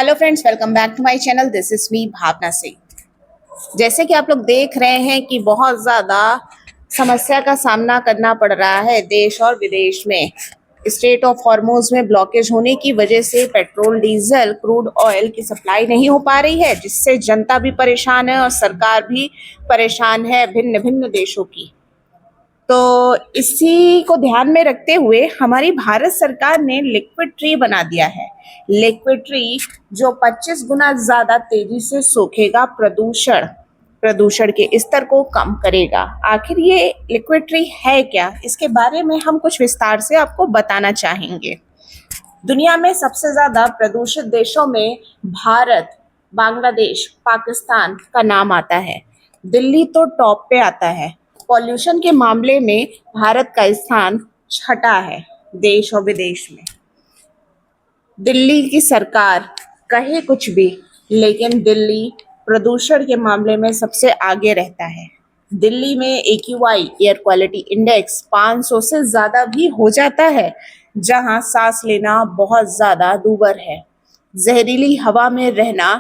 Hello friends, welcome back to my channel. This is me Bhavna Singh. जैसे कि आप लोग देख रहे हैं कि बहुत ज़्यादा समस्या का सामना करना पड़ रहा है देश और विदेश में। स्ट्रेट ऑफ हॉर्मुज में ब्लॉकेज होने की वजह से पेट्रोल, डीजल, क्रूड ऑयल की सप्लाई नहीं हो पा रही है, जिससे जनता भी परेशान है और सरकार भी परेशान है भिन्न भिन्न देशों की। तो इसी को ध्यान में रखते हुए हमारी भारत सरकार ने लिक्विड ट्री बना दिया है। लिक्विड ट्री जो 25 गुना ज़्यादा तेजी से सोखेगा, प्रदूषण के स्तर को कम करेगा। आखिर ये लिक्विड ट्री है क्या, इसके बारे में हम कुछ विस्तार से आपको बताना चाहेंगे। दुनिया में सबसे ज़्यादा प्रदूषित देशों में भारत, बांग्लादेश, पाकिस्तान का नाम आता है। दिल्ली तो टॉप पे आता है। पॉल्यूशन के मामले में भारत का स्थान छठा है देश और विदेश में। दिल्ली की सरकार कहे कुछ भी, लेकिन दिल्ली प्रदूषण के मामले में सबसे आगे रहता है। दिल्ली में AQI एयर क्वालिटी इंडेक्स 500 से ज़्यादा भी हो जाता है, जहां सांस लेना बहुत ज़्यादा दूभर है। जहरीली हवा में रहना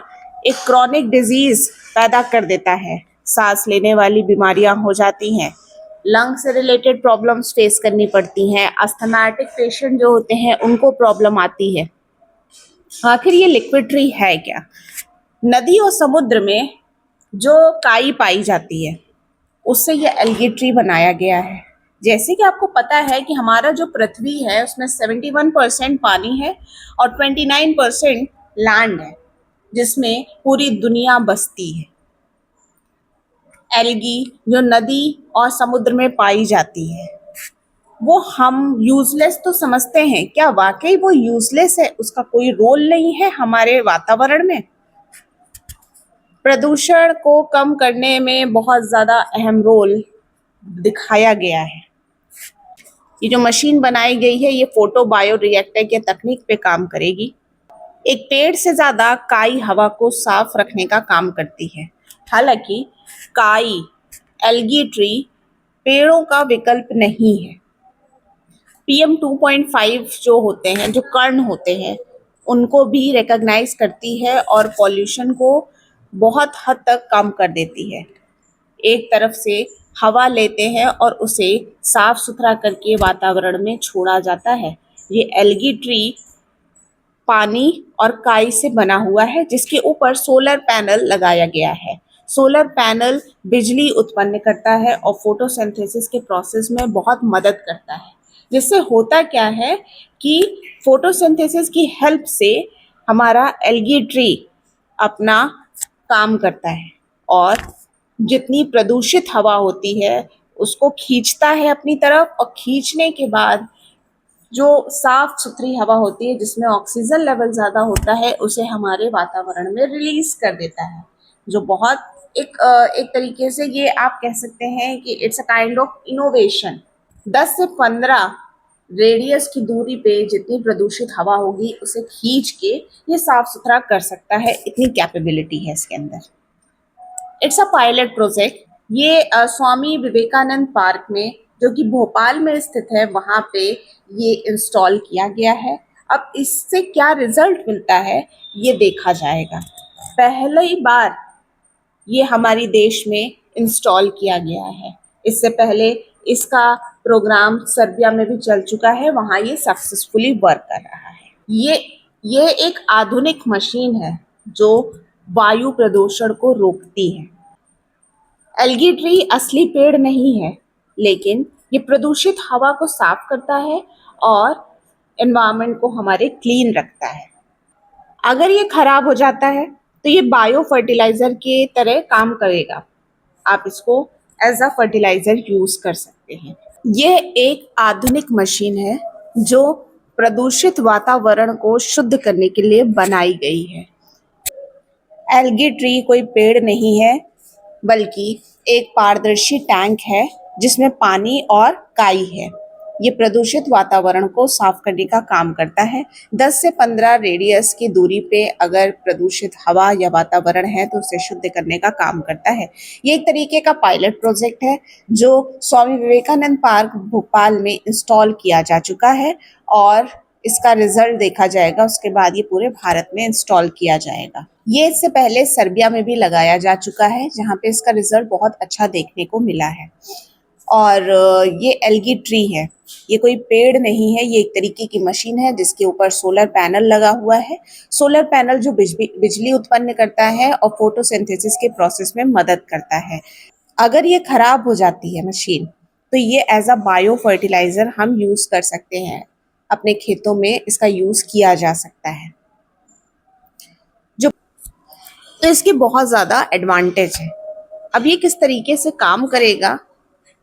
एक क्रॉनिक डिजीज पैदा कर देता है। सांस लेने वाली बीमारियां हो जाती हैं। लंग से रिलेटेड प्रॉब्लम्स फेस करनी पड़ती हैं। अस्थमैटिक पेशेंट जो होते हैं उनको प्रॉब्लम आती है। आखिर ये लिक्विड ट्री है क्या? नदी और समुद्र में जो काई पाई जाती है उससे ये एल्गी ट्री बनाया गया है। जैसे कि आपको पता है कि हमारा जो पृथ्वी है उसमें 71% पानी है और 29% लैंड है, जिसमें पूरी दुनिया बसती है। एल्गी जो नदी और समुद्र में पाई जाती है वो हम यूजलेस तो समझते हैं, क्या वाकई वो यूजलेस है? उसका कोई रोल नहीं है हमारे वातावरण में? प्रदूषण को कम करने में बहुत ज़्यादा अहम रोल दिखाया गया है। ये जो मशीन बनाई गई है ये फोटो बायो रिएक्टर के तकनीक पे काम करेगी। एक पेड़ से ज़्यादा काई हवा को साफ रखने का काम करती है। हालांकि काई, एल्गी ट्री पेड़ों का विकल्प नहीं है। PM 2.5 जो होते हैं, जो कण होते हैं, उनको भी रिकॉग्नाइज करती है और पॉल्यूशन को बहुत हद तक कम कर देती है। एक तरफ से हवा लेते हैं और उसे साफ सुथरा करके वातावरण में छोड़ा जाता है। ये एल्गी ट्री पानी और काई से बना हुआ है, जिसके ऊपर सोलर पैनल लगाया गया है। सोलर पैनल बिजली उत्पन्न करता है और फोटोसिंथेसिस के प्रोसेस में बहुत मदद करता है। जिससे होता क्या है कि फोटोसिंथेसिस की हेल्प से हमारा एल्गी ट्री अपना काम करता है और जितनी प्रदूषित हवा होती है उसको खींचता है अपनी तरफ, और खींचने के बाद जो साफ सुथरी हवा होती है जिसमें ऑक्सीजन लेवल ज़्यादा होता है उसे हमारे वातावरण में रिलीज कर देता है, जो बहुत एक तरीके से ये आप कह सकते हैं कि it's a kind of innovation. 10 से 15 रेडियस की दूरी पे जितनी प्रदूषित हवा होगी उसे खींच के ये साफ सुथरा कर सकता है, इतनी कैपेबिलिटी है इसके अंदर। It's a pilot project. ये स्वामी विवेकानंद पार्क में, जो कि भोपाल में स्थित है, वहाँ पे ये इंस्टॉल किया गया है। अब इससे क्या रिजल्ट मिलता है ये देखा जाएगा। पहली बार ये हमारे देश में इंस्टॉल किया गया है। इससे पहले इसका प्रोग्राम सर्बिया में भी चल चुका है, वहाँ ये सक्सेसफुली वर्क कर रहा है। ये एक आधुनिक मशीन है जो वायु प्रदूषण को रोकती है। एल्गी ट्री असली पेड़ नहीं है, लेकिन ये प्रदूषित हवा को साफ करता है और एनवायरनमेंट को हमारे क्लीन रखता है। अगर ये खराब हो जाता है तो ये बायो फर्टिलाइजर के तरह काम करेगा। आप इसको एज अ फर्टिलाइजर यूज कर सकते हैं। ये एक आधुनिक मशीन है जो प्रदूषित वातावरण को शुद्ध करने के लिए बनाई गई है। एल्गी ट्री कोई पेड़ नहीं है, बल्कि एक पारदर्शी टैंक है जिसमें पानी और काई है। ये प्रदूषित वातावरण को साफ करने का काम करता है। 10 से 15 रेडियस की दूरी पे अगर प्रदूषित हवा या वातावरण है तो उसे शुद्ध करने का काम करता है। ये एक तरीके का पायलट प्रोजेक्ट है जो स्वामी विवेकानंद पार्क भोपाल में इंस्टॉल किया जा चुका है और इसका रिजल्ट देखा जाएगा, उसके बाद ये पूरे भारत में इंस्टॉल किया जाएगा। ये इससे पहले सर्बिया में भी लगाया जा चुका है, जहाँ पे इसका रिजल्ट बहुत अच्छा देखने को मिला है। और ये एल्गी ट्री है, ये कोई पेड़ नहीं है, ये एक तरीके की मशीन है जिसके ऊपर सोलर पैनल लगा हुआ है। सोलर पैनल जो बिजली उत्पन्न करता है और फोटोसिंथेसिस के प्रोसेस में मदद करता है। अगर ये खराब हो जाती है मशीन, तो ये एज अ बायो फर्टिलाइजर हम यूज कर सकते हैं, अपने खेतों में इसका यूज किया जा सकता है। जो तो इसके बहुत ज़्यादा एडवांटेज है। अब ये किस तरीके से काम करेगा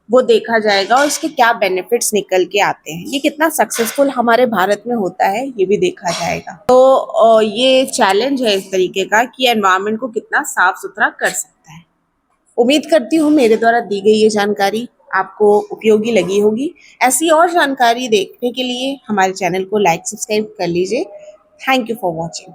वो देखा जाएगा और इसके क्या बेनिफिट्स निकल के आते हैं, ये कितना सक्सेसफुल हमारे भारत में होता है ये भी देखा जाएगा। तो ये चैलेंज है इस तरीके का कि एनवायरनमेंट को कितना साफ सुथरा कर सकता है। उम्मीद करती हूँ मेरे द्वारा दी गई ये जानकारी आपको उपयोगी लगी होगी। ऐसी और जानकारी देखने के लिए हमारे चैनल को लाइक सब्सक्राइब कर लीजिए। Thank you for watching.